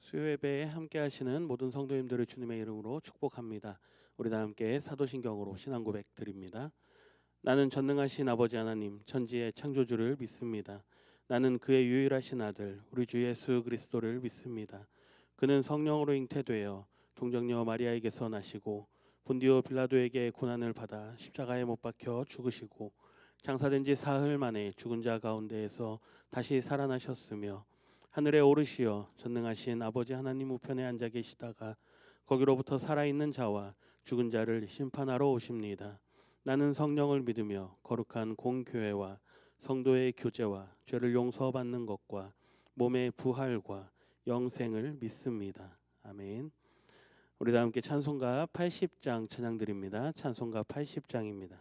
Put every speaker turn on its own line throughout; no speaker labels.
수요 예배에 함께 하시는 모든 성도님들을 주님의 이름으로 축복합니다. 우리 다 함께 사도신경으로 신앙 고백 드립니다. 나는 전능하신 아버지 하나님 천지의 창조주를 믿습니다. 나는 그의 유일하신 아들 우리 주 예수 그리스도를 믿습니다. 그는 성령으로 잉태되어 동정녀 마리아에게서 나시고 본디오 빌라도에게 고난을 받아 십자가에 못 박혀 죽으시고 장사된 지 사흘 만에 죽은 자 가운데에서 다시 살아나셨으며 하늘에 오르시어 전능하신 아버지 하나님 우편에 앉아 계시다가 거기로부터 살아있는 자와 죽은 자를 심판하러 오십니다. 나는 성령을 믿으며 거룩한 공교회와 성도의 교제와 죄를 용서받는 것과 몸의 부활과 영생을 믿습니다. 아멘. 우리 다 함께 찬송가 80장 찬양 드립니다. 찬송가 80장입니다.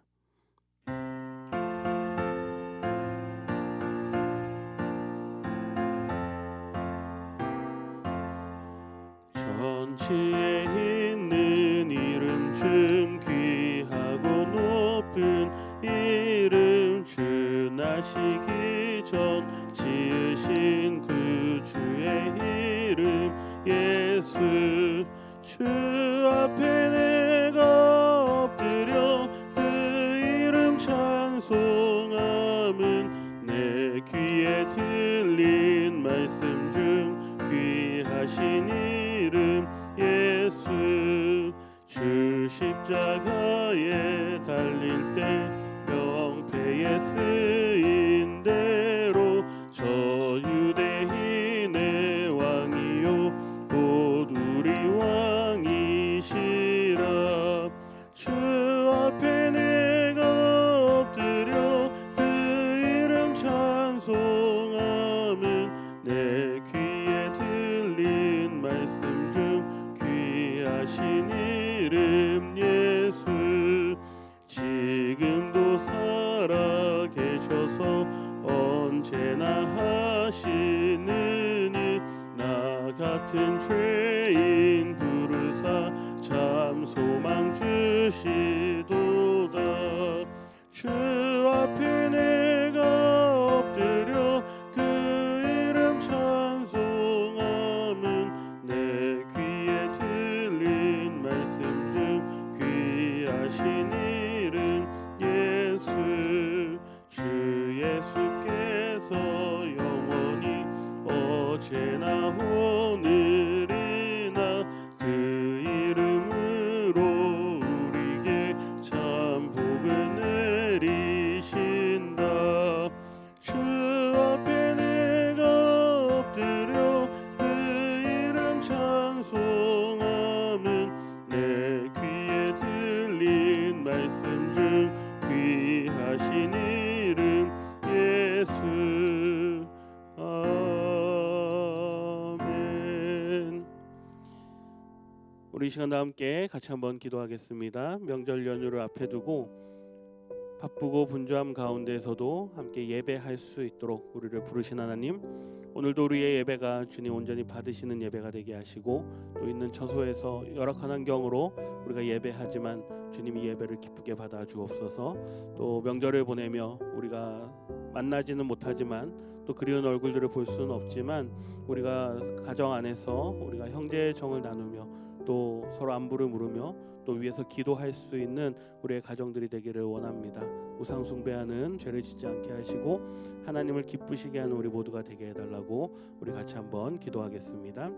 전지에 있는 이름 중 귀하고 높은 이름 주 나시기 전 지으신 그 주의 이름 예수 주 앞에 내가 엎드려 그 이름 찬송함은 내 귀에 들린 말씀 중 귀하신 이름 예수 주 십자가에 달릴 때 명패에 쓰인 대로 저 유대인의 왕이요 곧 우리 왕이시라 주 앞에 내가 엎드려 그 이름 찬송함은 내 귀에 들린 말씀 중 귀하신 이름 예수 지금도 살아 계셔서 언제나 하시느니 나 같은 죄인 부르사 참 소망 주시도다 주 앞에 내가 엎드려 그 이름 찬송함은 내 귀에 들린 말씀 중 귀하신 이름 예수 주 예수께서 영원히 어제나 오늘이나 그 이름으로 우리에게 참 복을 내리신다 주 앞에 내가 엎드려 그 이름 찬송함은 내 귀에 들린 말씀 중 귀하신 이름 예수 아멘. 우리 이 시간 다 함께 같이 한번 기도하겠습니다. 명절 연휴를 앞에 두고 바쁘고 분주함 가운데서도 함께 예배할 수 있도록 우리를 부르신 하나님, 오늘도 우리의 예배가 주님 온전히 받으시는 예배가 되게 하시고 또 있는 처소에서 열악한 환경으로 우리가 예배하지만 주님이 예배를 기쁘게 받아 주옵소서. 또 명절을 보내며 우리가 만나지는 못하지만 또 그리운 얼굴들을 볼 수는 없지만 우리가 가정 안에서 우리가 형제의 정을 나누며 또 서로 안부를 물으며 또 위에서 기도할 수 있는 우리의 가정들이 되기를 원합니다. 우상 숭배하는 죄를 짓지 않게 하시고 하나님을 기쁘시게 하는 우리 모두가 되게 해달라고 우리 같이 한번 기도하겠습니다.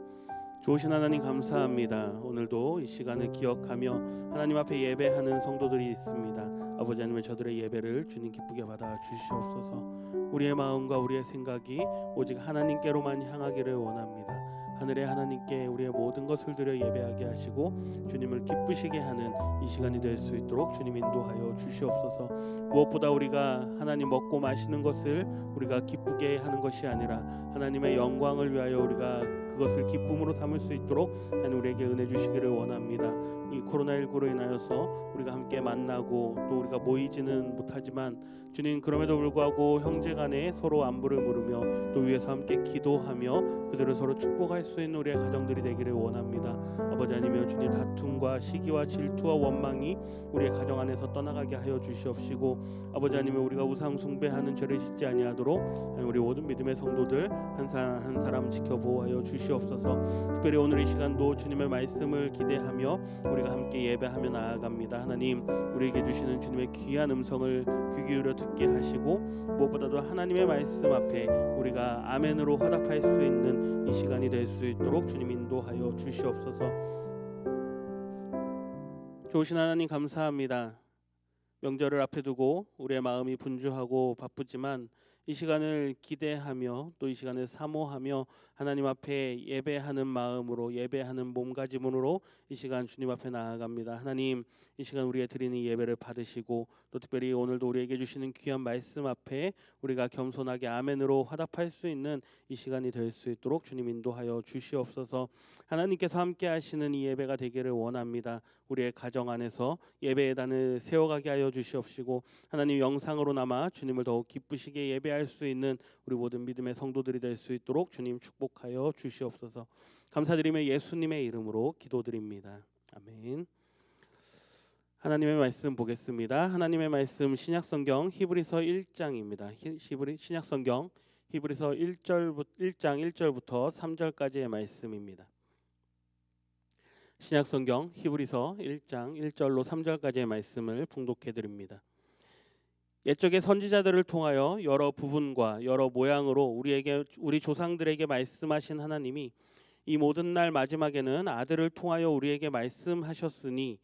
좋으신 하나님 감사합니다. 오늘도 이 시간을 기억하며 하나님 앞에 예배하는 성도들이 있습니다. 아버지 하나님의 저들의 예배를 주님 기쁘게 받아 주시옵소서. 우리의 마음과 우리의 생각이 오직 하나님께로만 향하기를 원합니다. 하늘의 하나님께 우리의 모든 것을 드려 예배하게 하시고 주님을 기쁘시게 하는 이 시간이 될 수 있도록 주님 인도하여 주시옵소서. 무엇보다 우리가 하나님 먹고 마시는 것을 우리가 기쁘게 하는 것이 아니라 하나님의 영광을 위하여 우리가 그것을 기쁨으로 삼을 수 있도록 하나님 우리에게 은혜 주시기를 원합니다. 이 코로나19로 인하여서 우리가 함께 만나고 또 우리가 모이지는 못하지만 주님 그럼에도 불구하고 형제간에 서로 안부를 물으며 또 위에서 함께 기도하며 그들을 서로 축복할 수 있는 우리의 가정들이 되기를 원합니다. 아버지 하나님 주님 다툼과 시기와 질투와 원망이 우리의 가정 안에서 떠나가게 하여 주시옵시고 아버지 하나님 우리가 우상 숭배하는 죄를 짓지 아니하도록 우리 모든 믿음의 성도들 한 사람 한 사람 지켜보호하여 주시옵소서. 주시옵소서. 특별히 오늘 이 시간도 주님의 말씀을 기대하며 우리가 함께 예배하며 나아갑니다. 하나님, 우리에게 주시는 주님의 귀한 음성을 귀 기울여 듣게 하시고 무엇보다도 하나님의 말씀 앞에 우리가 아멘으로 화답할 수 있는 이 시간이 될 수 있도록 주님 인도하여 주시옵소서. 좋으신 하나님 감사합니다. 명절을 앞에 두고 우리의 마음이 분주하고 바쁘지만 이 시간을 기대하며 또 이 시간을 사모하며 하나님 앞에 예배하는 마음으로 예배하는 몸가짐으로 이 시간 주님 앞에 나아갑니다. 하나님, 이 시간 우리가 드리는 예배를 받으시고 또 특별히 오늘도 우리에게 주시는 귀한 말씀 앞에 우리가 겸손하게 아멘으로 화답할 수 있는 이 시간이 될 수 있도록 주님 인도하여 주시옵소서. 하나님께서 함께 하시는 이 예배가 되기를 원합니다. 우리의 가정 안에서 예배의 단을 세워가게 하여 주시옵시고 하나님 영상으로나마 주님을 더욱 기쁘시게 예배할 수 있는 우리 모든 믿음의 성도들이 될 수 있도록 주님 축복하여 주시옵소서. 감사드리며 예수님의 이름으로 기도드립니다. 아멘. 하나님의 말씀 보겠습니다. 하나님의 말씀 신약성경 히브리서 1장입니다. 신약성경 히브리서 1장 1절부터 3절까지의 말씀입니다. 신약성경 히브리서 1장 1절로 3절까지의 말씀을 봉독해 드립니다. 옛적의 선지자들을 통하여 여러 부분과 여러 모양으로 우리 조상들에게 말씀하신 하나님이 이 모든 날 마지막에는 아들을 통하여 우리에게 말씀하셨으니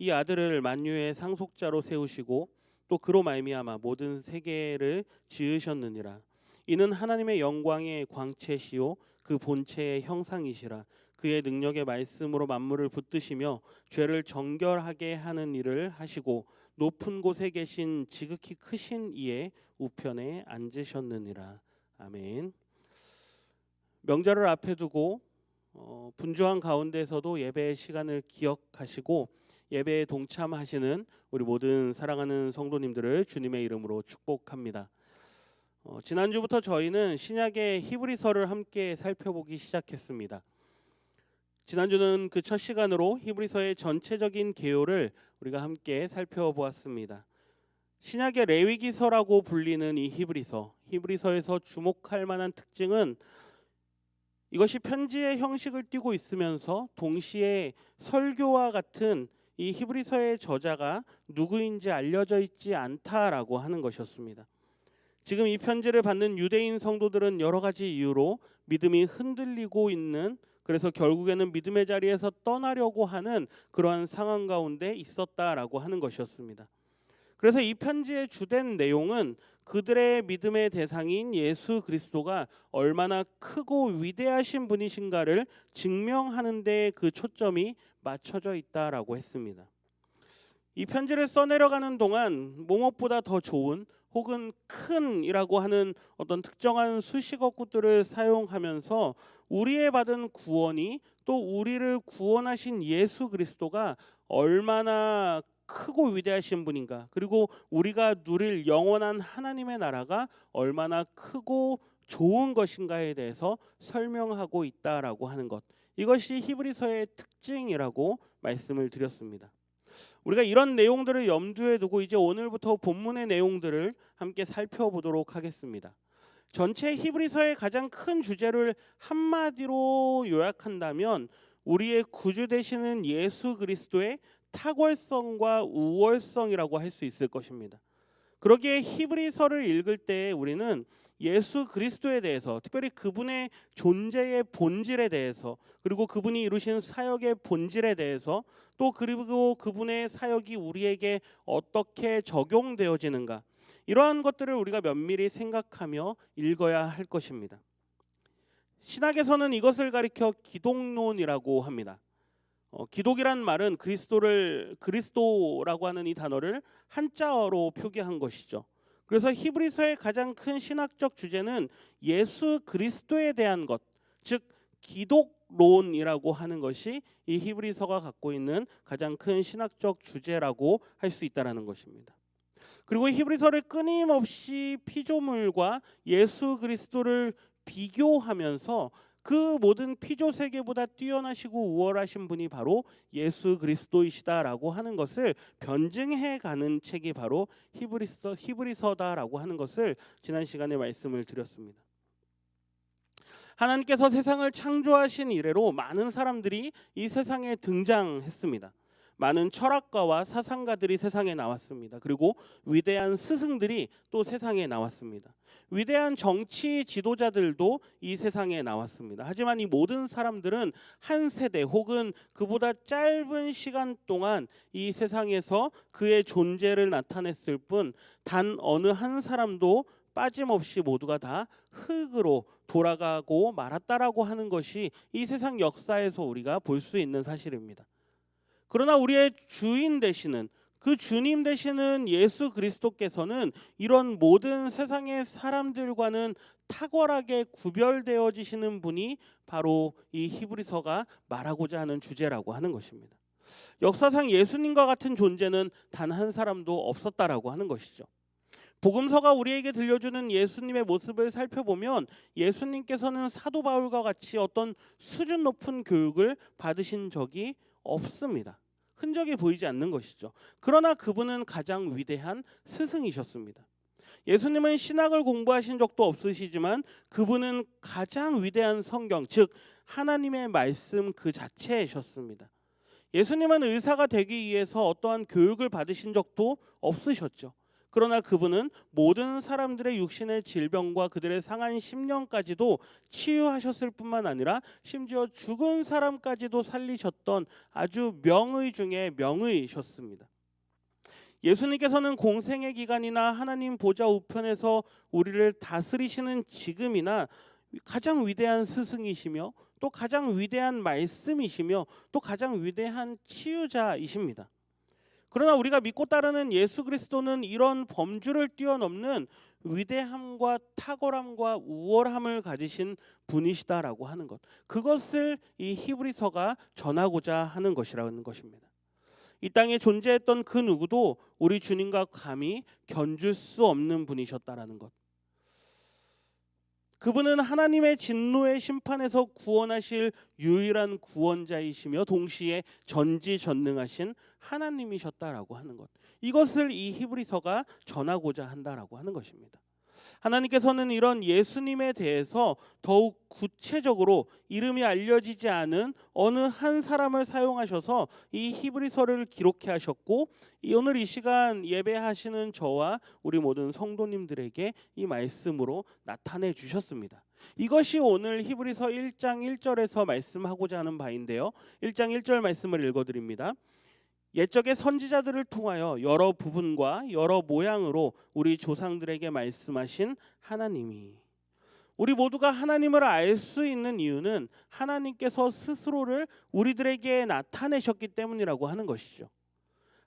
이 아들을 만유의 상속자로 세우시고 또 그로 말미암아 모든 세계를 지으셨느니라. 이는 하나님의 영광의 광채시요 그 본체의 형상이시라. 그의 능력의 말씀으로 만물을 붙드시며 죄를 정결하게 하는 일을 하시고 높은 곳에 계신 지극히 크신 이의 우편에 앉으셨느니라. 아멘. 명절을 앞에 두고 분주한 가운데서도 예배의 시간을 기억하시고 예배에 동참하시는 우리 모든 사랑하는 성도님들을 주님의 이름으로 축복합니다. 지난주부터 저희는 신약의 히브리서를 함께 살펴보기 시작했습니다. 지난주는 그 첫 시간으로 히브리서의 전체적인 개요를 우리가 함께 살펴보았습니다. 신약의 레위기서라고 불리는 이 히브리서에서 주목할 만한 특징은 이것이 편지의 형식을 띠고 있으면서 동시에 설교와 같은 이 히브리서의 저자가 누구인지 알려져 있지 않다라고 하는 것이었습니다. 지금 이 편지를 받는 유대인 성도들은 여러 가지 이유로 믿음이 흔들리고 있는, 그래서 결국에는 믿음의 자리에서 떠나려고 하는 그러한 상황 가운데 있었다라고 하는 것이었습니다. 그래서 이 편지의 주된 내용은 그들의 믿음의 대상인 예수 그리스도가 얼마나 크고 위대하신 분이신가를 증명하는 데 그 초점이 맞춰져 있다라고 했습니다. 이 편지를 써내려가는 동안 무엇보다 더 좋은 혹은 큰이라고 하는 어떤 특정한 수식어구들을 사용하면서 우리의 받은 구원이 또 우리를 구원하신 예수 그리스도가 얼마나 크고 위대하신 분인가, 그리고 우리가 누릴 영원한 하나님의 나라가 얼마나 크고 좋은 것인가에 대해서 설명하고 있다라고 하는 것, 이것이 히브리서의 특징이라고 말씀을 드렸습니다. 우리가 이런 내용들을 염두에 두고 이제 오늘부터 본문의 내용들을 함께 살펴보도록 하겠습니다. 전체 히브리서의 가장 큰 주제를 한마디로 요약한다면 우리의 구주 되시는 예수 그리스도의 탁월성과 우월성이라고 할 수 있을 것입니다. 그러기에 히브리서를 읽을 때 우리는 예수 그리스도에 대해서, 특별히 그분의 존재의 본질에 대해서, 그리고 그분이 이루신 사역의 본질에 대해서, 또 그리고 그분의 사역이 우리에게 어떻게 적용되어지는가, 이러한 것들을 우리가 면밀히 생각하며 읽어야 할 것입니다. 신학에서는 이것을 가리켜 기독론이라고 합니다. 기독이란 말은 그리스도라고 하는 이 단어를 한자어로 표기한 것이죠. 그래서 히브리서의 가장 큰 신학적 주제는 예수 그리스도에 대한 것, 즉 기독론이라고 하는 것이 이 히브리서가 갖고 있는 가장 큰 신학적 주제라고 할 수 있다라는 것입니다. 그리고 히브리서를 끊임없이 피조물과 예수 그리스도를 비교하면서 그 모든 피조 세계보다 뛰어나시고 우월하신 분이 바로 예수 그리스도이시다라고 하는 것을 변증해 가는 책이 바로 히브리서다라고 하는 것을 지난 시간에 말씀을 드렸습니다. 하나님께서 세상을 창조하신 이래로 많은 사람들이 이 세상에 등장했습니다. 많은 철학가와 사상가들이 세상에 나왔습니다. 그리고 위대한 스승들이 또 세상에 나왔습니다. 위대한 정치 지도자들도 이 세상에 나왔습니다. 하지만 이 모든 사람들은 한 세대 혹은 그보다 짧은 시간 동안 이 세상에서 그의 존재를 나타냈을 뿐 단 어느 한 사람도 빠짐없이 모두가 다 흙으로 돌아가고 말았다라고 하는 것이 이 세상 역사에서 우리가 볼 수 있는 사실입니다. 그러나 우리의 주인 되시는 그 주님 되시는 예수 그리스도께서는 이런 모든 세상의 사람들과는 탁월하게 구별되어지시는 분이 바로 이 히브리서가 말하고자 하는 주제라고 하는 것입니다. 역사상 예수님과 같은 존재는 단 한 사람도 없었다라고 하는 것이죠. 복음서가 우리에게 들려주는 예수님의 모습을 살펴보면 예수님께서는 사도 바울과 같이 어떤 수준 높은 교육을 받으신 적이 없습니다. 흔적이 보이지 않는 것이죠. 그러나 그분은 가장 위대한 스승이셨습니다. 예수님은 신학을 공부하신 적도 없으시지만 그분은 가장 위대한 성경, 즉 하나님의 말씀 그 자체이셨습니다. 예수님은 의사가 되기 위해서 어떠한 교육을 받으신 적도 없으셨죠. 그러나 그분은 모든 사람들의 육신의 질병과 그들의 상한 심령까지도 치유하셨을 뿐만 아니라 심지어 죽은 사람까지도 살리셨던 아주 명의 중에 명의이셨습니다. 예수님께서는 공생의 기간이나 하나님 보좌 우편에서 우리를 다스리시는 지금이나 가장 위대한 스승이시며 또 가장 위대한 말씀이시며 또 가장 위대한 치유자이십니다. 그러나 우리가 믿고 따르는 예수 그리스도는 이런 범주를 뛰어넘는 위대함과 탁월함과 우월함을 가지신 분이시다라고 하는 것, 그것을 이 히브리서가 전하고자 하는 것이라는 것입니다. 이 땅에 존재했던 그 누구도 우리 주님과 감히 견줄 수 없는 분이셨다라는 것. 그분은 하나님의 진노의 심판에서 구원하실 유일한 구원자이시며 동시에 전지전능하신 하나님이셨다라고 하는 것. 이것을 이 히브리서가 전하고자 한다라고 하는 것입니다. 하나님께서는 이런 예수님에 대해서 더욱 구체적으로 이름이 알려지지 않은 어느 한 사람을 사용하셔서 이 히브리서를 기록해 하셨고 오늘 이 시간 예배하시는 저와 우리 모든 성도님들에게 이 말씀으로 나타내 주셨습니다. 이것이 오늘 히브리서 1장 1절에서 말씀하고자 하는 바인데요. 1장 1절 말씀을 읽어드립니다. 옛적의 선지자들을 통하여 여러 부분과 여러 모양으로 우리 조상들에게 말씀하신 하나님이, 우리 모두가 하나님을 알 수 있는 이유는 하나님께서 스스로를 우리들에게 나타내셨기 때문이라고 하는 것이죠.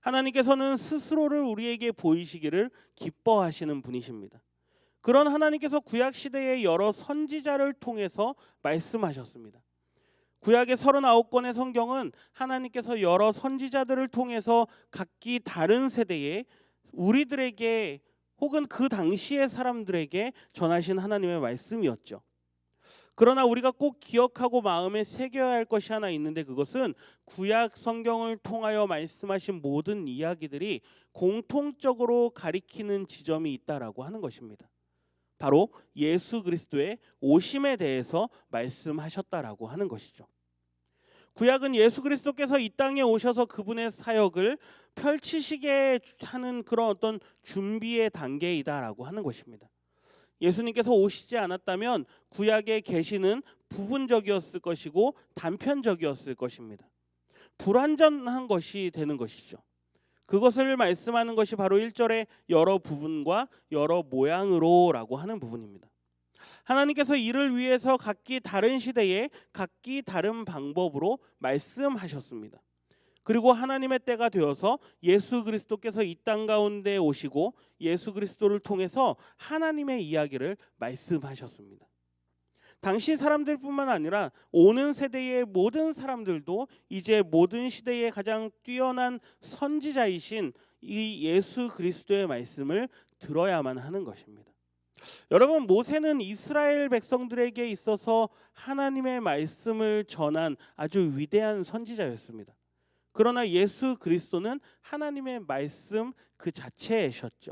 하나님께서는 스스로를 우리에게 보이시기를 기뻐하시는 분이십니다. 그런 하나님께서 구약 시대의 여러 선지자를 통해서 말씀하셨습니다. 구약의 39권의 성경은 하나님께서 여러 선지자들을 통해서 각기 다른 세대에 우리들에게 혹은 그 당시의 사람들에게 전하신 하나님의 말씀이었죠. 그러나 우리가 꼭 기억하고 마음에 새겨야 할 것이 하나 있는데 그것은 구약 성경을 통하여 말씀하신 모든 이야기들이 공통적으로 가리키는 지점이 있다라고 하는 것입니다. 바로 예수 그리스도의 오심에 대해서 말씀하셨다라고 하는 것이죠. 구약은 예수 그리스도께서 이 땅에 오셔서 그분의 사역을 펼치시게 하는 그런 어떤 준비의 단계이다라고 하는 것입니다. 예수님께서 오시지 않았다면 구약의 계시는 부분적이었을 것이고 단편적이었을 것입니다. 불완전한 것이 되는 것이죠. 그것을 말씀하는 것이 바로 1절의 여러 부분과 여러 모양으로라고 하는 부분입니다. 하나님께서 이를 위해서 각기 다른 시대에 각기 다른 방법으로 말씀하셨습니다. 그리고 하나님의 때가 되어서 예수 그리스도께서 이 땅 가운데 오시고 예수 그리스도를 통해서 하나님의 이야기를 말씀하셨습니다. 당시 사람들뿐만 아니라 오는 세대의 모든 사람들도 이제 모든 시대의 가장 뛰어난 선지자이신 이 예수 그리스도의 말씀을 들어야만 하는 것입니다. 여러분, 모세는 이스라엘 백성들에게 있어서 하나님의 말씀을 전한 아주 위대한 선지자였습니다. 그러나 예수 그리스도는 하나님의 말씀 그 자체이셨죠.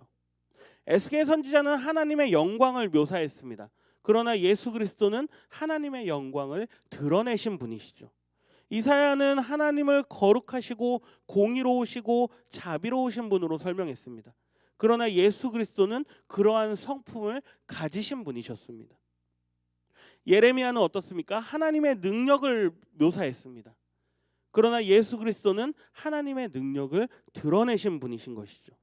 에스겔 선지자는 하나님의 영광을 묘사했습니다. 그러나 예수 그리스도는 하나님의 영광을 드러내신 분이시죠. 이사야는 하나님을 거룩하시고 공의로우시고 자비로우신 분으로 설명했습니다. 그러나 예수 그리스도는 그러한 성품을 가지신 분이셨습니다. 예레미야는 어떻습니까? 하나님의 능력을 묘사했습니다. 그러나 예수 그리스도는 하나님의 능력을 드러내신 분이신 것이죠.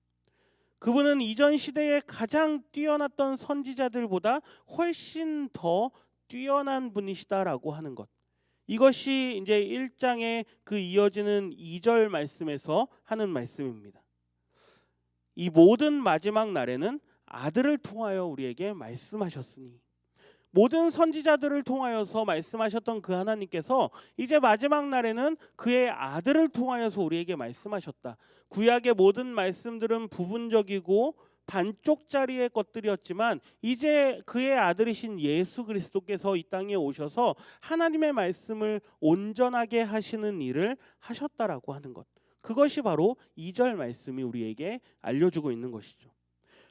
그분은 이전 시대에 가장 뛰어났던 선지자들보다 훨씬 더 뛰어난 분이시다라고 하는 것. 이것이 이제 1장에 그 이어지는 2절 말씀에서 하는 말씀입니다. 이 모든 마지막 날에는 아들을 통하여 우리에게 말씀하셨으니, 모든 선지자들을 통하여서 말씀하셨던 그 하나님께서 이제 마지막 날에는 그의 아들을 통하여서 우리에게 말씀하셨다. 구약의 모든 말씀들은 부분적이고 반쪽짜리의 것들이었지만 이제 그의 아들이신 예수 그리스도께서 이 땅에 오셔서 하나님의 말씀을 온전하게 하시는 일을 하셨다라고 하는 것. 그것이 바로 2절 말씀이 우리에게 알려주고 있는 것이죠.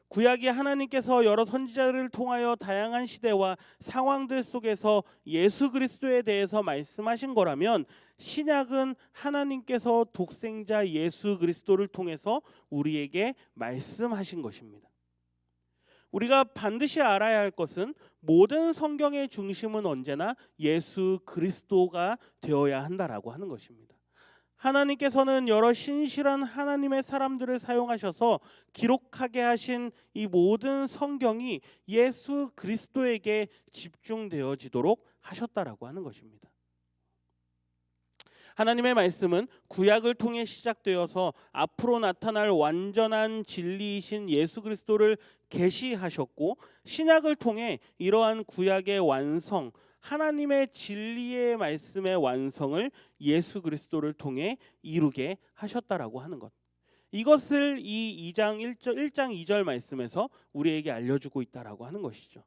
구약이 하나님께서 여러 선지자를 통하여 다양한 시대와 상황들 속에서 예수 그리스도에 대해서 말씀하신 거라면, 신약은 하나님께서 독생자 예수 그리스도를 통해서 우리에게 말씀하신 것입니다. 우리가 반드시 알아야 할 것은 모든 성경의 중심은 언제나 예수 그리스도가 되어야 한다라고 하는 것입니다. 하나님께서는 여러 신실한 하나님의 사람들을 사용하셔서 기록하게 하신 이 모든 성경이 예수 그리스도에게 집중되어지도록 하셨다라고 하는 것입니다. 하나님의 말씀은 구약을 통해 시작되어서 앞으로 나타날 완전한 진리이신 예수 그리스도를 계시하셨고, 신약을 통해 이러한 구약의 완성, 하나님의 진리의 말씀의 완성을 예수 그리스도를 통해 이루게 하셨다라고 하는 것. 이것을 이 1장 2절 말씀에서 우리에게 알려주고 있다라고 하는 것이죠.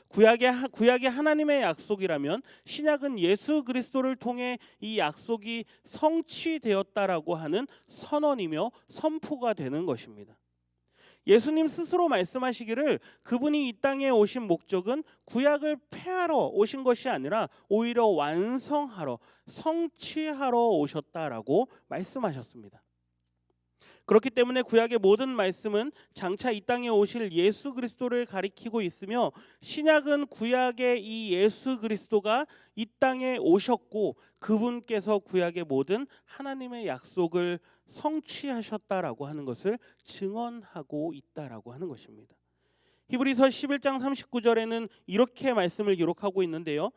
구약이 하나님의 약속이라면 신약은 예수 그리스도를 통해 이 약속이 성취되었다라고 하는 선언이며 선포가 되는 것입니다. 예수님 스스로 말씀하시기를 그분이 이 땅에 오신 목적은 구약을 폐하러 오신 것이 아니라 오히려 완성하러, 성취하러 오셨다라고 말씀하셨습니다. 그렇기 때문에 구약의 모든 말씀은 장차 이 땅에 오실 예수 그리스도를 가리키고 있으며, 신약은 구약의 이 예수 그리스도가 이 땅에 오셨고 그분께서 구약의 모든 하나님의 약속을 성취하셨다라고 하는 것을 증언하고 있다라고 하는 것입니다. 히브리서 11장 39절에는 이렇게 말씀을 기록하고 있는데요.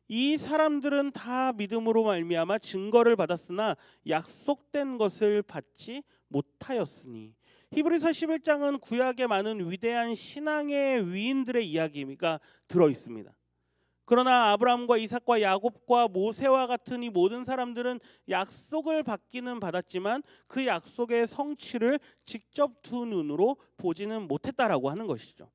이 사람들은 다 믿음으로 말미암아 증거를 받았으나 약속된 것을 받지 못하였으니. 히브리서 11장은 구약의 많은 위대한 신앙의 위인들의 이야기가 들어 있습니다. 그러나 아브라함과 이삭과 야곱과 모세와 같은 이 모든 사람들은 약속을 받기는 받았지만 그 약속의 성취를 직접 두 눈으로 보지는 못했다라고 하는 것이죠.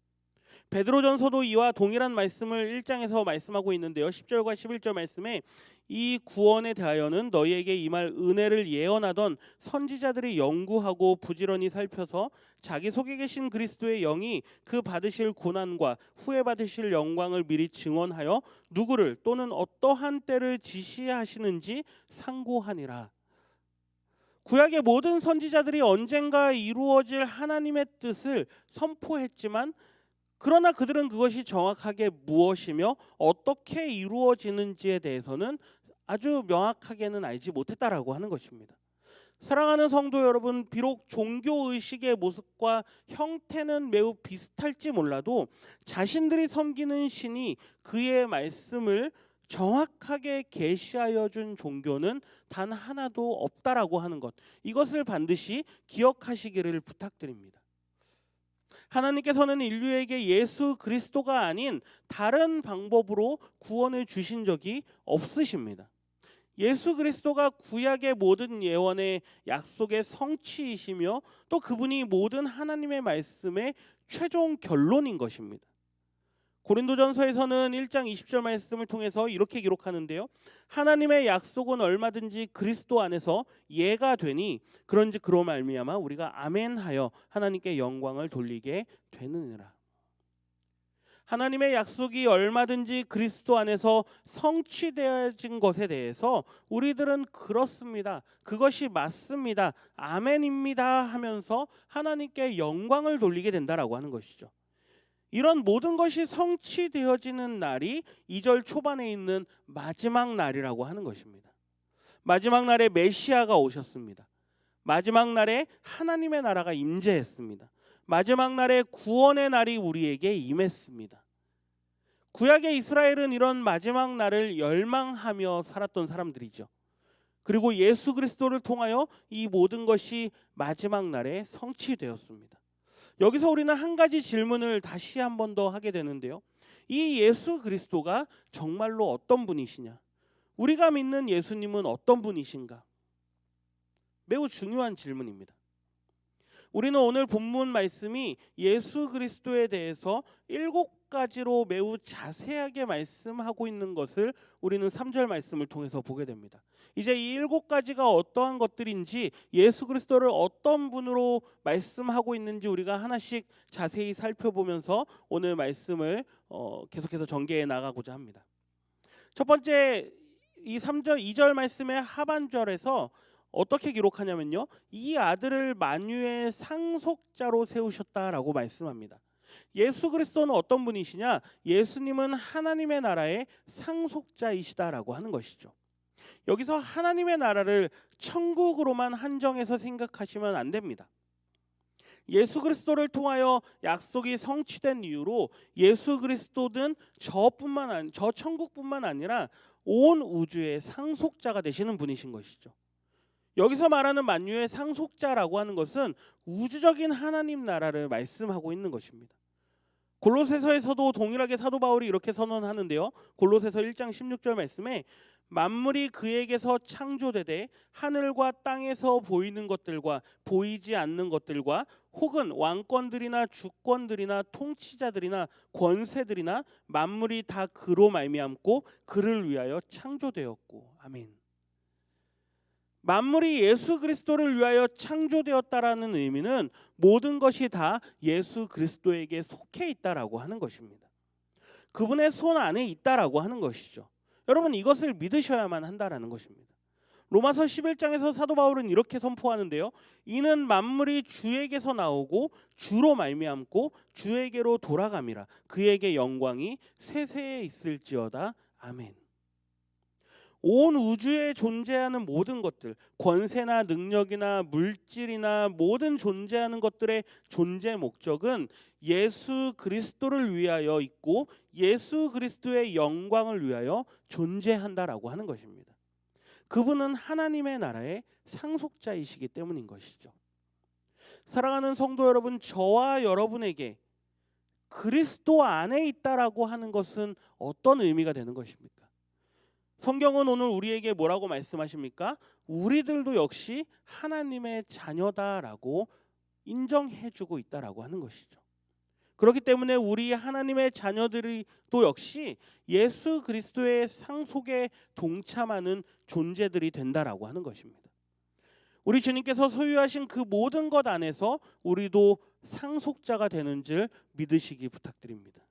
베드로전서도 이와 동일한 말씀을 1장에서 말씀하고 있는데요. 10절과 11절 말씀에 이 구원에 대하여는 너희에게 임할 은혜를 예언하던 선지자들이 연구하고 부지런히 살펴서 자기 속에 계신 그리스도의 영이 그 받으실 고난과 후에 받으실 영광을 미리 증언하여 누구를 또는 어떠한 때를 지시하시는지 상고하니라. 구약의 모든 선지자들이 언젠가 이루어질 하나님의 뜻을 선포했지만, 그러나 그들은 그것이 정확하게 무엇이며 어떻게 이루어지는지에 대해서는 아주 명확하게는 알지 못했다라고 하는 것입니다. 사랑하는 성도 여러분, 비록 종교의식의 모습과 형태는 매우 비슷할지 몰라도 자신들이 섬기는 신이 그의 말씀을 정확하게 계시하여 준 종교는 단 하나도 없다라고 하는 것, 이것을 반드시 기억하시기를 부탁드립니다. 하나님께서는 인류에게 예수 그리스도가 아닌 다른 방법으로 구원을 주신 적이 없으십니다. 예수 그리스도가 구약의 모든 예언의 약속의 성취이시며 또 그분이 모든 하나님의 말씀의 최종 결론인 것입니다. 고린도전서에서는 1장 20절 말씀을 통해서 이렇게 기록하는데요. 하나님의 약속은 얼마든지 그리스도 안에서 예가 되니 그런즉 그로 말미암아 우리가 아멘하여 하나님께 영광을 돌리게 되느니라. 하나님의 약속이 얼마든지 그리스도 안에서 성취되어진 것에 대해서 우리들은 그렇습니다, 그것이 맞습니다, 아멘입니다 하면서 하나님께 영광을 돌리게 된다라고 하는 것이죠. 이런 모든 것이 성취되어지는 날이 2절 초반에 있는 마지막 날이라고 하는 것입니다. 마지막 날에 메시아가 오셨습니다. 마지막 날에 하나님의 나라가 임재했습니다. 마지막 날에 구원의 날이 우리에게 임했습니다. 구약의 이스라엘은 이런 마지막 날을 열망하며 살았던 사람들이죠. 그리고 예수 그리스도를 통하여 이 모든 것이 마지막 날에 성취되었습니다. 여기서 우리는 한 가지 질문을 다시 한 번 더 하게 되는데요. 이 예수 그리스도가 정말로 어떤 분이시냐? 우리가 믿는 예수님은 어떤 분이신가? 매우 중요한 질문입니다. 우리는 오늘 본문 말씀이 예수 그리스도에 대해서 7가지로 매우 자세하게 말씀하고 있는 것을 우리는 3절 말씀을 통해서 보게 됩니다. 이제 이 7가지가 어떠한 것들인지, 예수 그리스도를 어떤 분으로 말씀하고 있는지 우리가 하나씩 자세히 살펴보면서 오늘 말씀을 계속해서 전개해 나가고자 합니다. 첫 번째, 이 3절 2절 말씀의 하반절에서 어떻게 기록하냐면요, 이 아들을 만유의 상속자로 세우셨다라고 말씀합니다. 예수 그리스도는 어떤 분이시냐? 예수님은 하나님의 나라의 상속자이시다라고 하는 것이죠. 여기서 하나님의 나라를 천국으로만 한정해서 생각하시면 안 됩니다. 예수 그리스도를 통하여 약속이 성취된 이유로 예수 그리스도는 저 천국뿐만 아니라 온 우주의 상속자가 되시는 분이신 것이죠. 여기서 말하는 만유의 상속자라고 하는 것은 우주적인 하나님 나라를 말씀하고 있는 것입니다. 골로새서에서도 동일하게 사도 바울이 이렇게 선언하는데요. 골로새서 1장 16절 말씀에 만물이 그에게서 창조되되 하늘과 땅에서 보이는 것들과 보이지 않는 것들과 혹은 왕권들이나 주권들이나 통치자들이나 권세들이나 만물이 다 그로 말미암고 그를 위하여 창조되었고. 아멘. 만물이 예수 그리스도를 위하여 창조되었다라는 의미는 모든 것이 다 예수 그리스도에게 속해 있다라고 하는 것입니다. 그분의 손 안에 있다라고 하는 것이죠. 여러분, 이것을 믿으셔야만 한다라는 것입니다. 로마서 11장에서 사도 바울은 이렇게 선포하는데요. 이는 만물이 주에게서 나오고 주로 말미암고 주에게로 돌아감이라. 그에게 영광이 세세에 있을지어다. 아멘. 온 우주에 존재하는 모든 것들, 권세나 능력이나 물질이나 모든 존재하는 것들의 존재 목적은 예수 그리스도를 위하여 있고 예수 그리스도의 영광을 위하여 존재한다라고 하는 것입니다. 그분은 하나님의 나라의 상속자이시기 때문인 것이죠. 사랑하는 성도 여러분, 저와 여러분에게 그리스도 안에 있다라고 하는 것은 어떤 의미가 되는 것입니까? 성경은 오늘 우리에게 뭐라고 말씀하십니까? 우리들도 역시 하나님의 자녀다라고 인정해주고 있다라고 하는 것이죠. 그렇기 때문에 우리 하나님의 자녀들이 또 역시 예수 그리스도의 상속에 동참하는 존재들이 된다라고 하는 것입니다. 우리 주님께서 소유하신 그 모든 것 안에서 우리도 상속자가 되는 줄 믿으시기 부탁드립니다.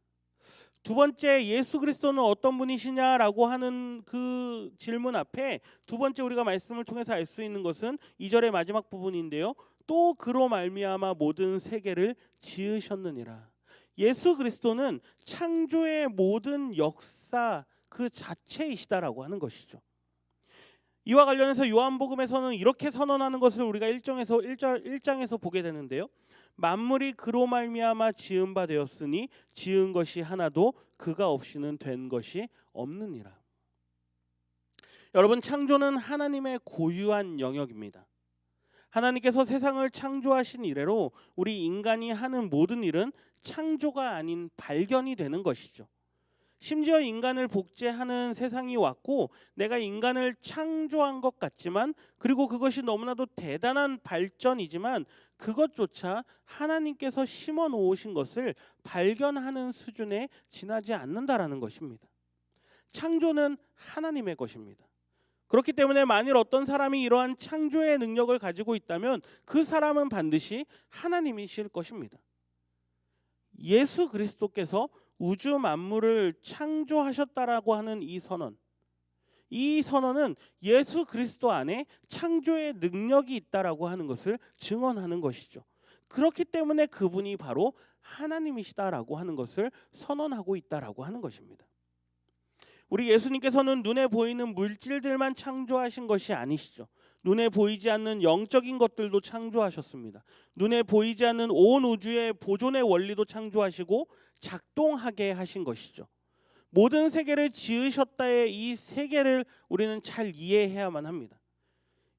두 번째, 예수 그리스도는 어떤 분이시냐라고 하는 그 질문 앞에 두 번째 우리가 말씀을 통해서 알 수 있는 것은 2절의 마지막 부분인데요. 또 그로 말미암아 모든 세계를 지으셨느니라. 예수 그리스도는 창조의 모든 역사 그 자체이시다라고 하는 것이죠. 이와 관련해서 요한복음에서는 이렇게 선언하는 것을 우리가 1장에서 보게 되는데요. 만물이 그로 말미암아 지은 바 되었으니 지은 것이 하나도 그가 없이는 된 것이 없느니라. 여러분, 창조는 하나님의 고유한 영역입니다. 하나님께서 세상을 창조하신 이래로 우리 인간이 하는 모든 일은 창조가 아닌 발견이 되는 것이죠. 심지어 인간을 복제하는 세상이 왔고 내가 인간을 창조한 것 같지만, 그리고 그것이 너무나도 대단한 발전이지만 그것조차 하나님께서 심어 놓으신 것을 발견하는 수준에 지나지 않는다라는 것입니다. 창조는 하나님의 것입니다. 그렇기 때문에 만일 어떤 사람이 이러한 창조의 능력을 가지고 있다면 그 사람은 반드시 하나님이실 것입니다. 예수 그리스도께서 우주 만물을 창조하셨다라고 하는 이 선언은 예수 그리스도 안에 창조의 능력이 있다라고 하는 것을 증언하는 것이죠. 그렇기 때문에 그분이 바로 하나님이시다라고 하는 것을 선언하고 있다라고 하는 것입니다. 우리 예수님께서는 눈에 보이는 물질들만 창조하신 것이 아니시죠. 눈에 보이지 않는 영적인 것들도 창조하셨습니다. 눈에 보이지 않는 온 우주의 보존의 원리도 창조하시고 작동하게 하신 것이죠. 모든 세계를 지으셨다의 이 세계를 우리는 잘 이해해야만 합니다.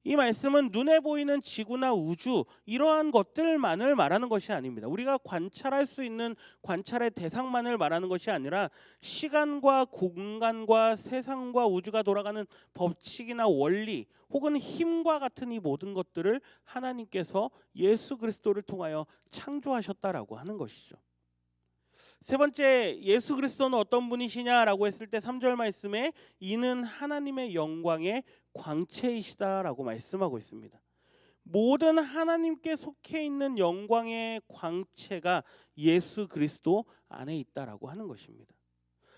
이 말씀은 눈에 보이는 지구나 우주 이러한 것들만을 말하는 것이 아닙니다. 우리가 관찰할 수 있는 관찰의 대상만을 말하는 것이 아니라 시간과 공간과 세상과 우주가 돌아가는 법칙이나 원리 혹은 힘과 같은 이 모든 것들을 하나님께서 예수 그리스도를 통하여 창조하셨다라고 하는 것이죠. 세 번째, 예수 그리스도는 어떤 분이시냐라고 했을 때 3절 말씀에 이는 하나님의 영광의 광채이시다라고 말씀하고 있습니다. 모든 하나님께 속해 있는 영광의 광채가 예수 그리스도 안에 있다라고 하는 것입니다.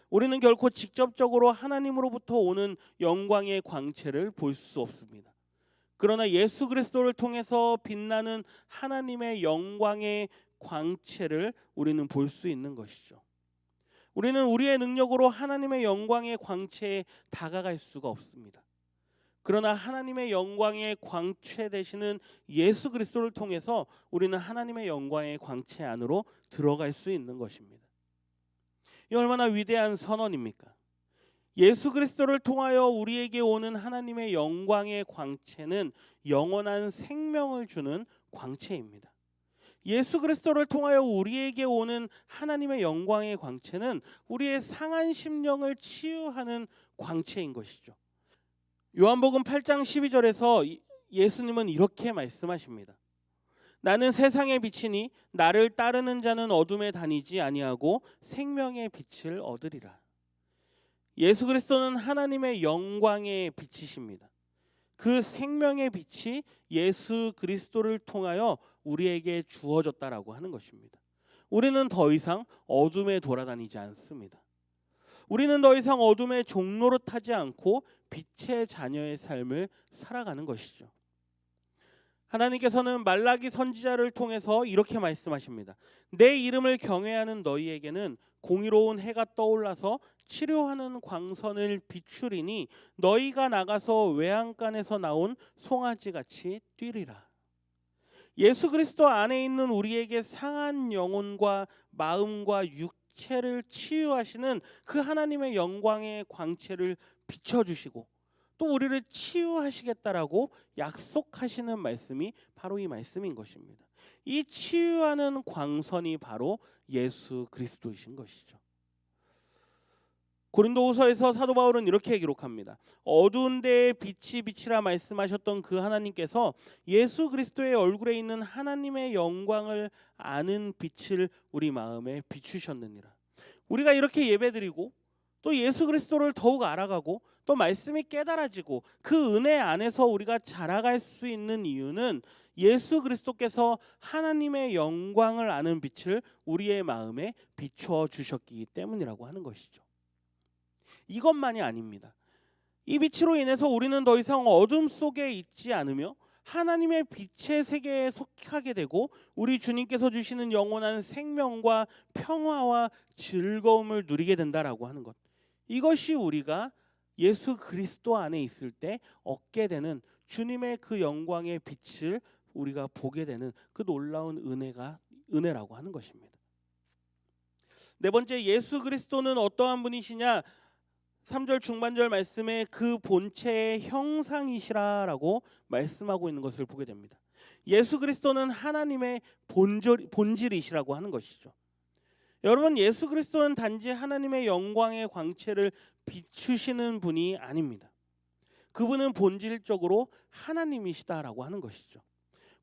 우리는 결코 직접적으로 하나님으로부터 오는 영광의 광채를 볼 수 없습니다. 그러나 예수 그리스도를 통해서 빛나는 하나님의 영광의 광채를 우리는 볼 수 있는 것이죠. 우리는 우리의 능력으로 하나님의 영광의 광채에 다가갈 수가 없습니다. 그러나 하나님의 영광의 광채 되시는 예수 그리스도를 통해서 우리는 하나님의 영광의 광채 안으로 들어갈 수 있는 것입니다. 이 얼마나 위대한 선언입니까? 예수 그리스도를 통하여 우리에게 오는 하나님의 영광의 광채는 영원한 생명을 주는 광채입니다. 예수 그리스도를 통하여 우리에게 오는 하나님의 영광의 광채는 우리의 상한 심령을 치유하는 광채인 것이죠. 요한복음 8장 12절에서 예수님은 이렇게 말씀하십니다. 나는 세상의 빛이니 나를 따르는 자는 어둠에 다니지 아니하고 생명의 빛을 얻으리라. 예수 그리스도는 하나님의 영광의 빛이십니다. 그 생명의 빛이 예수 그리스도를 통하여 우리에게 주어졌다라고 하는 것입니다. 우리는 더 이상 어둠에 돌아다니지 않습니다. 우리는 더 이상 어둠의 종로로 타지 않고 빛의 자녀의 삶을 살아가는 것이죠. 하나님께서는 말라기 선지자를 통해서 이렇게 말씀하십니다. 내 이름을 경외하는 너희에게는 공의로운 해가 떠올라서 치료하는 광선을 비추리니 너희가 나가서 외양간에서 나온 송아지같이 뛰리라. 예수 그리스도 안에 있는 우리에게 상한 영혼과 마음과 육체를 치유하시는 그 하나님의 영광의 광채를 비춰주시고 또 우리를 치유하시겠다라고 약속하시는 말씀이 바로 이 말씀인 것입니다. 이 치유하는 광선이 바로 예수 그리스도이신 것이죠. 고린도후서에서 사도 바울은 이렇게 기록합니다. 어두운 데에 빛이 빛이라 말씀하셨던 그 하나님께서 예수 그리스도의 얼굴에 있는 하나님의 영광을 아는 빛을 우리 마음에 비추셨느니라. 우리가 이렇게 예배드리고 또 예수 그리스도를 더욱 알아가고 또 말씀이 깨달아지고 그 은혜 안에서 우리가 자라갈 수 있는 이유는 예수 그리스도께서 하나님의 영광을 아는 빛을 우리의 마음에 비추어 주셨기 때문이라고 하는 것이죠. 이것만이 아닙니다. 이 빛으로 인해서 우리는 더 이상 어둠 속에 있지 않으며 하나님의 빛의 세계에 속하게 되고 우리 주님께서 주시는 영원한 생명과 평화와 즐거움을 누리게 된다라고 하는 것. 이것이 우리가 예수 그리스도 안에 있을 때 얻게 되는 주님의 그 영광의 빛을 우리가 보게 되는 그 놀라운 은혜라고 하는 것입니다. 네 번째, 예수 그리스도는 어떠한 분이시냐? 3절 중반절 말씀에 그 본체의 형상이시라라고 말씀하고 있는 것을 보게 됩니다. 예수 그리스도는 하나님의 본질이시라고 하는 것이죠. 여러분, 예수 그리스도는 단지 하나님의 영광의 광채를 비추시는 분이 아닙니다. 그분은 본질적으로 하나님이시다라고 하는 것이죠.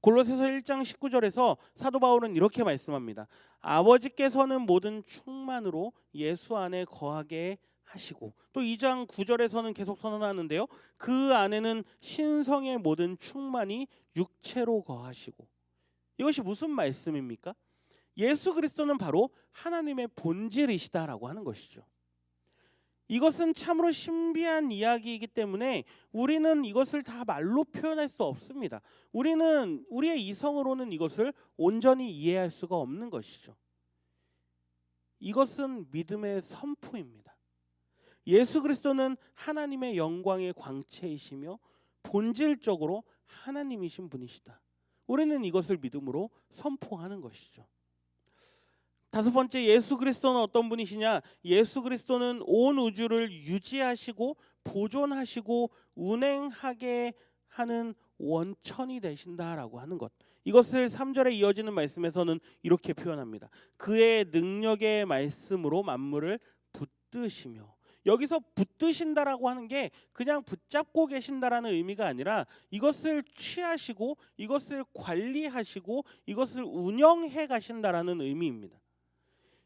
골로새서 1장 19절에서 사도 바울은 이렇게 말씀합니다. 아버지께서는 모든 충만으로 예수 안에 거하게 하시고 또 2장 9절에서는 계속 선언하는데요. 그 안에는 신성의 모든 충만이 육체로 거하시고. 이것이 무슨 말씀입니까? 예수 그리스도는 바로 하나님의 본질이시다라고 하는 것이죠. 이것은 참으로 신비한 이야기이기 때문에 우리는 이것을 다 말로 표현할 수 없습니다. 우리는 우리의 이성으로는 이것을 온전히 이해할 수가 없는 것이죠. 이것은 믿음의 선포입니다. 예수 그리스도는 하나님의 영광의 광채이시며 본질적으로 하나님이신 분이시다. 우리는 이것을 믿음으로 선포하는 것이죠. 다섯 번째, 예수 그리스도는 어떤 분이시냐? 예수 그리스도는 온 우주를 유지하시고 보존하시고 운행하게 하는 원천이 되신다라고 하는 것. 이것을 3절에 이어지는 말씀에서는 이렇게 표현합니다. 그의 능력의 말씀으로 만물을 붙드시며. 여기서 붙드신다라고 하는 게 그냥 붙잡고 계신다라는 의미가 아니라 이것을 취하시고 이것을 관리하시고 이것을 운영해 가신다라는 의미입니다.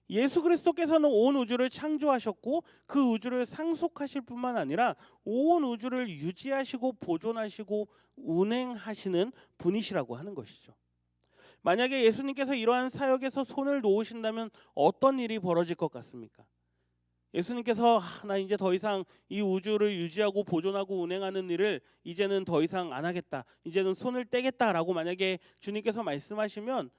예수 그리스도께서는 온 우주를 창조하셨고 그 우주를 상속하실 뿐만 아니라 온 우주를 유지하시고 보존하시고 운행하시는 분이시라고 하는 것이죠. 만약에 예수님께서 이러한 사역에서 손을 놓으신다면 어떤 일이 벌어질 것 같습니까? 예수님께서 나 이제 더 이상 이 우주를 유지하고 보존하고 운행하는 일을 이제는 더 이상 안 하겠다. 이제는 손을 떼겠다라고 만약에 주님께서 말씀하시면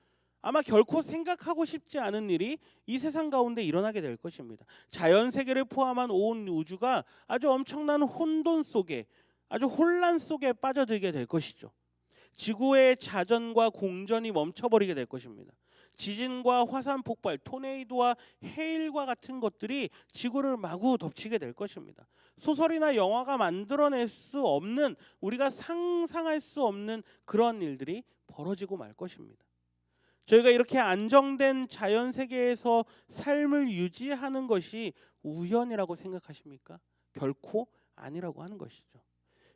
아마 결코 생각하고 싶지 않은 일이 이 세상 가운데 일어나게 될 것입니다. 자연 세계를 포함한 온 우주가 아주 엄청난 혼돈 속에, 아주 혼란 속에 빠져들게 될 것이죠. 지구의 자전과 공전이 멈춰버리게 될 것입니다. 지진과 화산 폭발, 토네이도와 해일과 같은 것들이 지구를 마구 덮치게 될 것입니다. 소설이나 영화가 만들어낼 수 없는, 우리가 상상할 수 없는 그런 일들이 벌어지고 말 것입니다. 저희가 이렇게 안정된 자연 세계에서 삶을 유지하는 것이 우연이라고 생각하십니까? 결코 아니라고 하는 것이죠.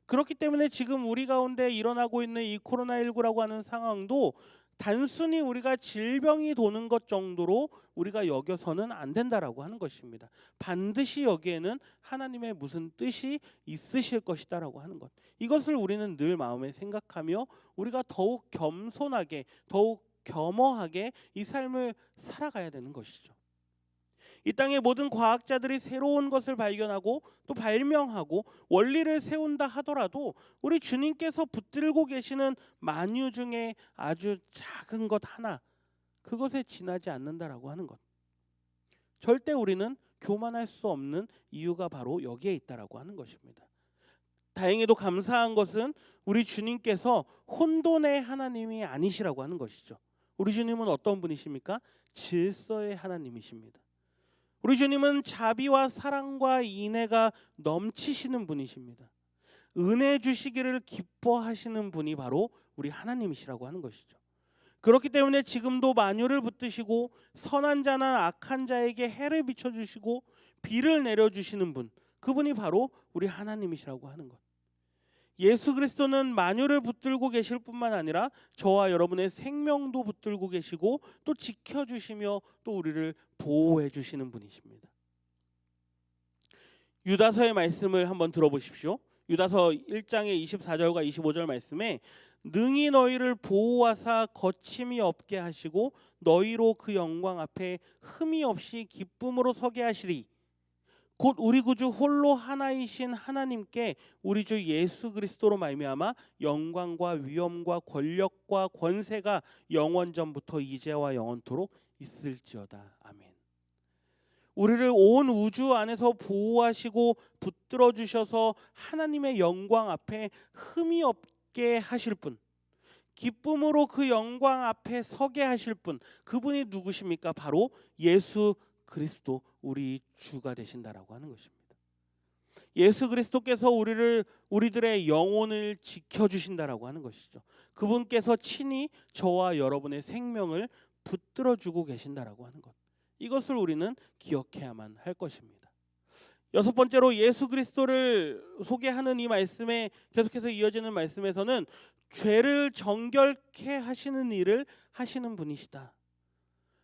그렇기 때문에 지금 우리 가운데 일어나고 있는 이 코로나19라고 하는 상황도 단순히 우리가 질병이 도는 것 정도로 우리가 여겨서는 안 된다라고 하는 것입니다. 반드시 여기에는 하나님의 무슨 뜻이 있으실 것이다라고 하는 것. 이것을 우리는 늘 마음에 생각하며 우리가 더욱 겸손하게, 더욱 겸허하게 이 삶을 살아가야 되는 것이죠. 이 땅의 모든 과학자들이 새로운 것을 발견하고 또 발명하고 원리를 세운다 하더라도 우리 주님께서 붙들고 계시는 만유 중에 아주 작은 것 하나, 그것에 지나지 않는다라고 하는 것. 절대 우리는 교만할 수 없는 이유가 바로 여기에 있다라고 하는 것입니다. 다행히도 감사한 것은 우리 주님께서 혼돈의 하나님이 아니시라고 하는 것이죠. 우리 주님은 어떤 분이십니까? 질서의 하나님이십니다. 우리 주님은 자비와 사랑과 인애가 넘치시는 분이십니다. 은혜 주시기를 기뻐하시는 분이 바로 우리 하나님이시라고 하는 것이죠. 그렇기 때문에 지금도 만유를 붙드시고 선한 자나 악한 자에게 해를 비춰주시고 비를 내려주시는 분, 그분이 바로 우리 하나님이시라고 하는 것. 예수 그리스도는 만유를 붙들고 계실 뿐만 아니라 저와 여러분의 생명도 붙들고 계시고 또 지켜주시며 또 우리를 보호해 주시는 분이십니다. 유다서의 말씀을 한번 들어보십시오. 유다서 1장의 24절과 25절 말씀에 능히 너희를 보호하사 거침이 없게 하시고 너희로 그 영광 앞에 흠이 없이 기쁨으로 서게 하시리. 곧 우리 구주 홀로 하나이신 하나님께 우리 주 예수 그리스도로 말미암아 영광과 위엄과 권력과 권세가 영원전부터 이제와 영원토록 있을지어다. 아멘. 우리를 온 우주 안에서 보호하시고 붙들어 주셔서 하나님의 영광 앞에 흠이 없게 하실 분, 기쁨으로 그 영광 앞에 서게 하실 분, 그분이 누구십니까? 바로 예수 그리스도, 우리 주가 되신다라고 하는 것입니다. 예수 그리스도께서 우리들의 영혼을 지켜주신다라고 하는 것이죠. 그분께서 친히 저와 여러분의 생명을 붙들어주고 계신다라고 하는 것. 이것을 우리는 기억해야만 할 것입니다. 여섯 번째로 예수 그리스도를 소개하는 이 말씀에 계속해서 이어지는 말씀에서는 죄를 정결케 하시는 일을 하시는 분이시다.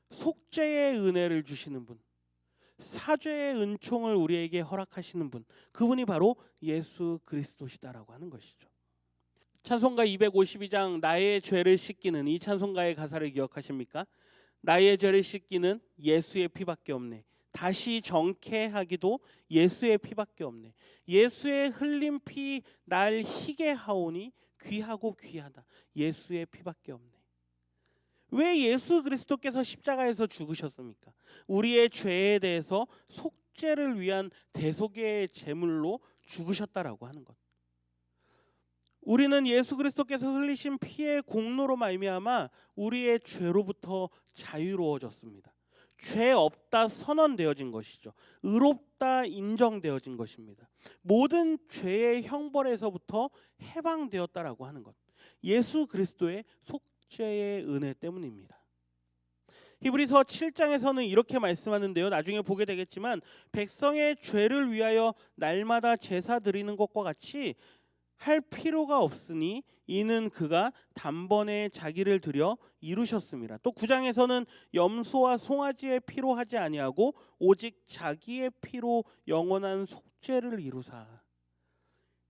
속죄의 은혜를 주시는 분, 사죄의 은총을 우리에게 허락하시는 분, 그분이 바로 예수 그리스도시다라고 하는 것이죠. 찬송가 252장 나의 죄를 씻기는 이 찬송가의 가사를 기억하십니까? 나의 죄를 씻기는 예수의 피밖에 없네. 다시 정케하기도 예수의 피밖에 없네. 예수의 흘린 피 날 희게 하오니 귀하고 귀하다. 예수의 피밖에 없네. 왜 예수 그리스도께서 십자가에서 죽으셨습니까? 우리의 죄에 대해서 속죄를 위한 대속의 제물로 죽으셨다라고 하는 것. 우리는 예수 그리스도께서 흘리신 피의 공로로 말미암아 우리의 죄로부터 자유로워졌습니다. 죄 없다 선언되어진 것이죠. 의롭다 인정되어진 것입니다. 모든 죄의 형벌에서부터 해방되었다라고 하는 것. 예수 그리스도의 속죄의 은혜 때문입니다. 히브리서 7장에서는 이렇게 말씀하는데요. 나중에 보게 되겠지만 백성의 죄를 위하여 날마다 제사 드리는 것과 같이 할 필요가 없으니 이는 그가 단번에 자기를 드려 이루셨습니다. 또 9장에서는 염소와 송아지의 피로 하지 아니하고 오직 자기의 피로 영원한 속죄를 이루사.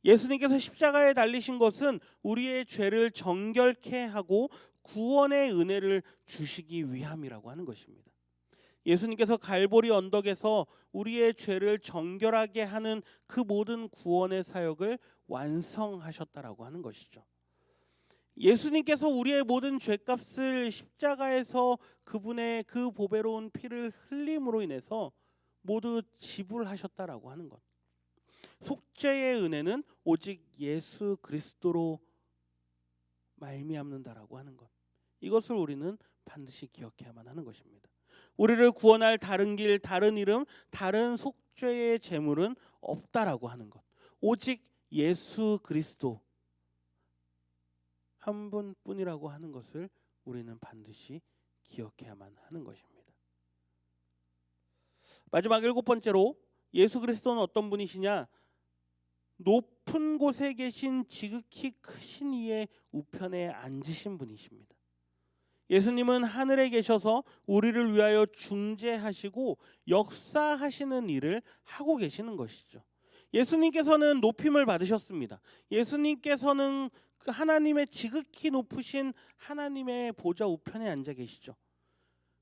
예수님께서 십자가에 달리신 것은 우리의 죄를 정결케 하고 구원의 은혜를 주시기 위함이라고 하는 것입니다. 예수님께서 갈보리 언덕에서 우리의 죄를 정결하게 하는 그 모든 구원의 사역을 완성하셨다라고 하는 것이죠. 예수님께서 우리의 모든 죄값을 십자가에서 그분의 그 보배로운 피를 흘림으로 인해서 모두 지불하셨다라고 하는 것. 속죄의 은혜는 오직 예수 그리스도로 말미암는다라고 하는 것. 이것을 우리는 반드시 기억해야만 하는 것입니다. 우리를 구원할 다른 길, 다른 이름, 다른 속죄의 제물은 없다라고 하는 것. 오직 예수 그리스도 한 분뿐이라고 하는 것을 우리는 반드시 기억해야만 하는 것입니다. 마지막 7번째로 예수 그리스도는 어떤 분이시냐? 높은 곳에 계신 지극히 크신 이의 우편에 앉으신 분이십니다. 예수님은 하늘에 계셔서 우리를 위하여 중재하시고 역사하시는 일을 하고 계시는 것이죠. 예수님께서는 높임을 받으셨습니다. 예수님께서는 그 하나님의 지극히 높으신 하나님의 보좌 우편에 앉아 계시죠.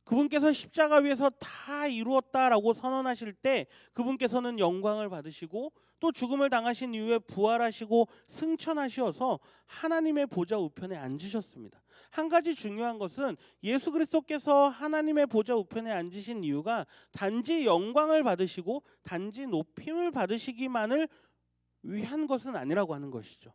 그분께서 십자가 위에서 다 이루었다라고 선언하실 때 그분께서는 영광을 받으시고 또 죽음을 당하신 이후에 부활하시고 승천하셔서 하나님의 보좌 우편에 앉으셨습니다. 한 가지 중요한 것은 예수 그리스도께서 하나님의 보좌 우편에 앉으신 이유가 단지 영광을 받으시고 단지 높임을 받으시기만을 위한 것은 아니라고 하는 것이죠.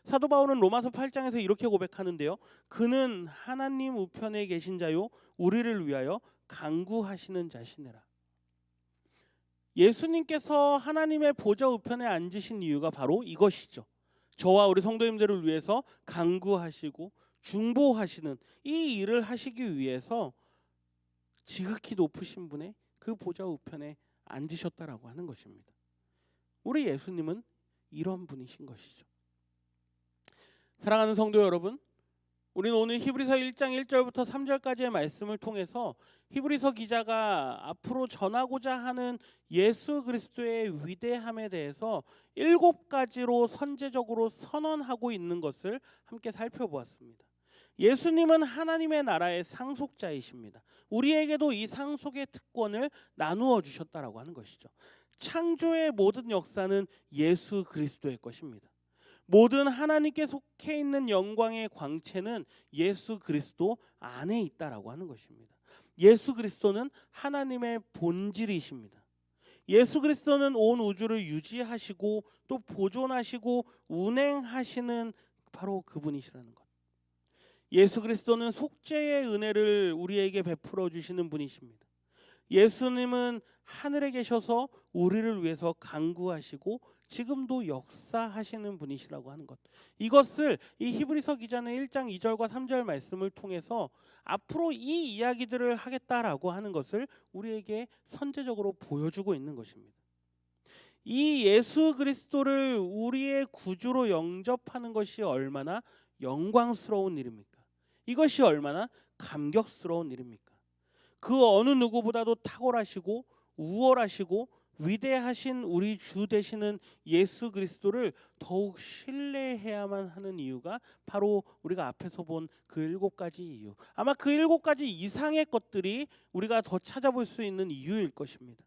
사도 바울은 로마서 8장에서 이렇게 고백하는데요. 그는 하나님 우편에 계신 자요 우리를 위하여 간구하시는 자시니라. 예수님께서 하나님의 보좌 우편에 앉으신 이유가 바로 이것이죠. 저와 우리 성도님들을 위해서 간구하시고 중보하시는 이 일을 하시기 위해서 지극히 높으신 분의 그 보좌 우편에 앉으셨다라고 하는 것입니다. 우리 예수님은 이런 분이신 것이죠. 사랑하는 성도 여러분, 우리는 오늘 히브리서 1장 1절부터 3절까지의 말씀을 통해서 히브리서 기자가 앞으로 전하고자 하는 예수 그리스도의 위대함에 대해서 7가지로 선제적으로 선언하고 있는 것을 함께 살펴보았습니다. 예수님은 하나님의 나라의 상속자이십니다. 우리에게도 이 상속의 특권을 나누어 주셨다라고 하는 것이죠. 창조의 모든 역사는 예수 그리스도의 것입니다. 모든 하나님께 속해 있는 영광의 광채는 예수 그리스도 안에 있다라고 하는 것입니다. 예수 그리스도는 하나님의 본질이십니다. 예수 그리스도는 온 우주를 유지하시고 또 보존하시고 운행하시는 바로 그분이시라는 것. 예수 그리스도는 속죄의 은혜를 우리에게 베풀어 주시는 분이십니다. 예수님은 하늘에 계셔서 우리를 위해서 간구하시고 지금도 역사하시는 분이시라고 하는 것. 이것을 이 히브리서 기자는 1장 2절과 3절 말씀을 통해서 앞으로 이 이야기들을 하겠다라고 하는 것을 우리에게 선제적으로 보여주고 있는 것입니다. 이 예수 그리스도를 우리의 구주로 영접하는 것이 얼마나 영광스러운 일입니까? 이것이 얼마나 감격스러운 일입니까? 그 어느 누구보다도 탁월하시고 우월하시고 위대하신 우리 주 되시는 예수 그리스도를 더욱 신뢰해야만 하는 이유가 바로 우리가 앞에서 본 그 7가지 이유, 아마 그 7가지 이상의 것들이 우리가 더 찾아볼 수 있는 이유일 것입니다.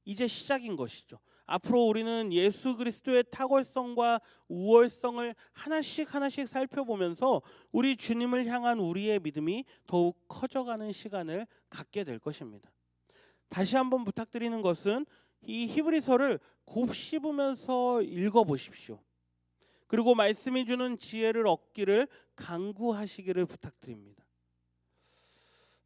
이제 시작인 것이죠. 앞으로 우리는 예수 그리스도의 탁월성과 우월성을 하나씩 하나씩 살펴보면서 우리 주님을 향한 우리의 믿음이 더욱 커져가는 시간을 갖게 될 것입니다. 다시 한번 부탁드리는 것은 이 히브리서를 곱씹으면서 읽어보십시오. 그리고 말씀이 주는 지혜를 얻기를 간구하시기를 부탁드립니다.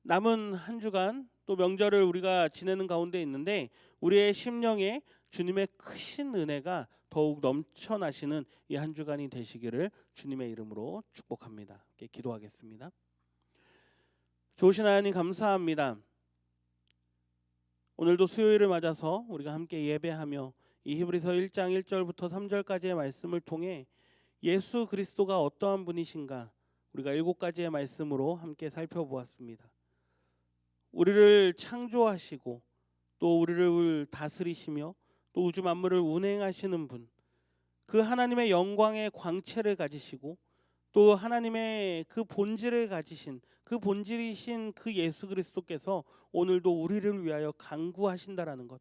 남은 한 주간 또 명절을 우리가 지내는 가운데 있는데 우리의 심령에 주님의 크신 은혜가 더욱 넘쳐나시는 이 한 주간이 되시기를 주님의 이름으로 축복합니다. 기도하겠습니다. 좋으신 하나님 감사합니다. 오늘도 수요일을 맞아서 우리가 함께 예배하며 이 히브리서 1장 1절부터 3절까지의 말씀을 통해 예수 그리스도가 어떠한 분이신가 우리가 7가지의 말씀으로 함께 살펴보았습니다. 우리를 창조하시고 또 우리를 다스리시며 또 우주 만물을 운행하시는 분, 그 하나님의 영광의 광채를 가지시고 또 하나님의 그 본질을 가지신 그 본질이신 그 예수 그리스도께서 오늘도 우리를 위하여 간구하신다라는 것,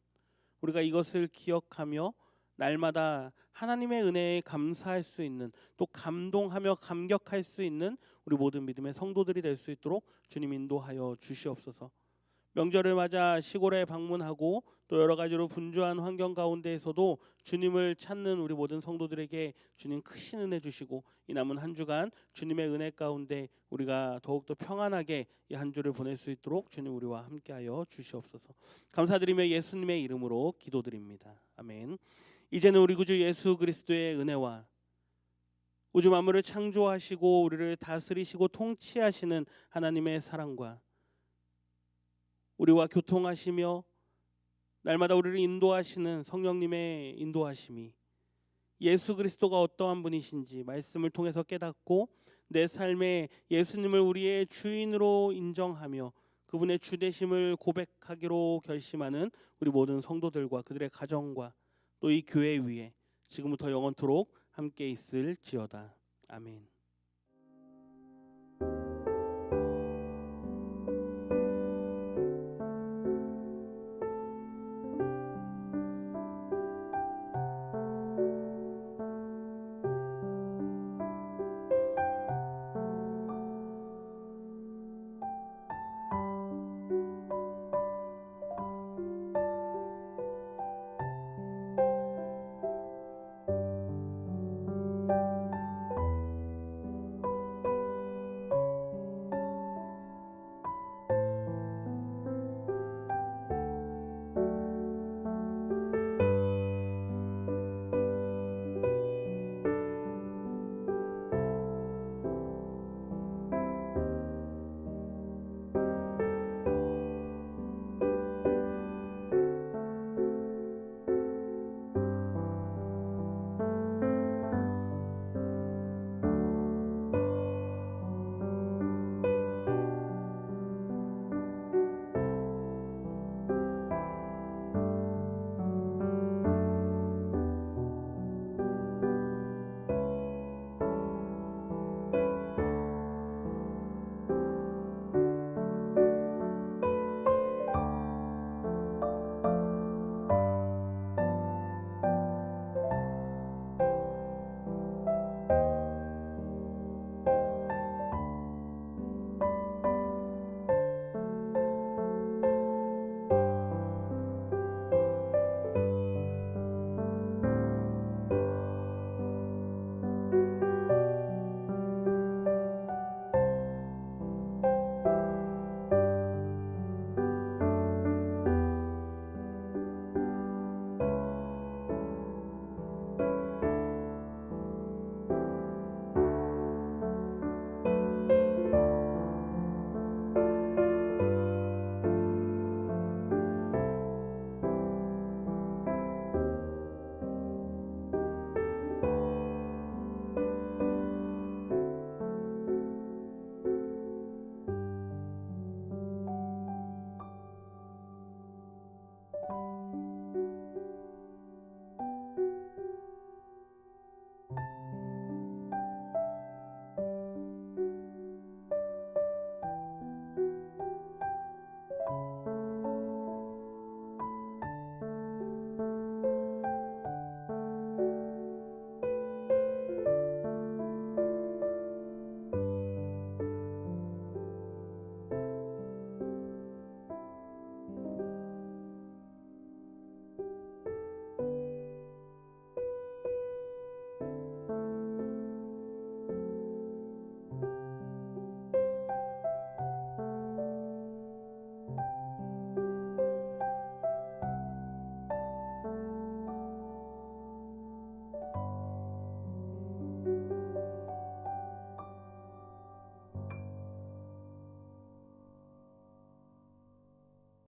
우리가 이것을 기억하며 날마다 하나님의 은혜에 감사할 수 있는 또 감동하며 감격할 수 있는 우리 모든 믿음의 성도들이 될 수 있도록 주님 인도하여 주시옵소서. 명절을 맞아 시골에 방문하고 또 여러 가지로 분주한 환경 가운데에서도 주님을 찾는 우리 모든 성도들에게 주님 크신 은혜 주시고 이 남은 한 주간 주님의 은혜 가운데 우리가 더욱더 평안하게 이 한 주를 보낼 수 있도록 주님 우리와 함께하여 주시옵소서. 감사드리며 예수님의 이름으로 기도드립니다. 아멘. 이제는 우리 구주 예수 그리스도의 은혜와 우주 만물을 창조하시고 우리를 다스리시고 통치하시는 하나님의 사랑과 우리와 교통하시며 날마다 우리를 인도하시는 성령님의 인도하심이 예수 그리스도가 어떠한 분이신지 말씀을 통해서 깨닫고 내 삶에 예수님을 우리의 주인으로 인정하며 그분의 주되심을 고백하기로 결심하는 우리 모든 성도들과 그들의 가정과 또 이 교회 위에 지금부터 영원토록 함께 있을지어다. 아멘.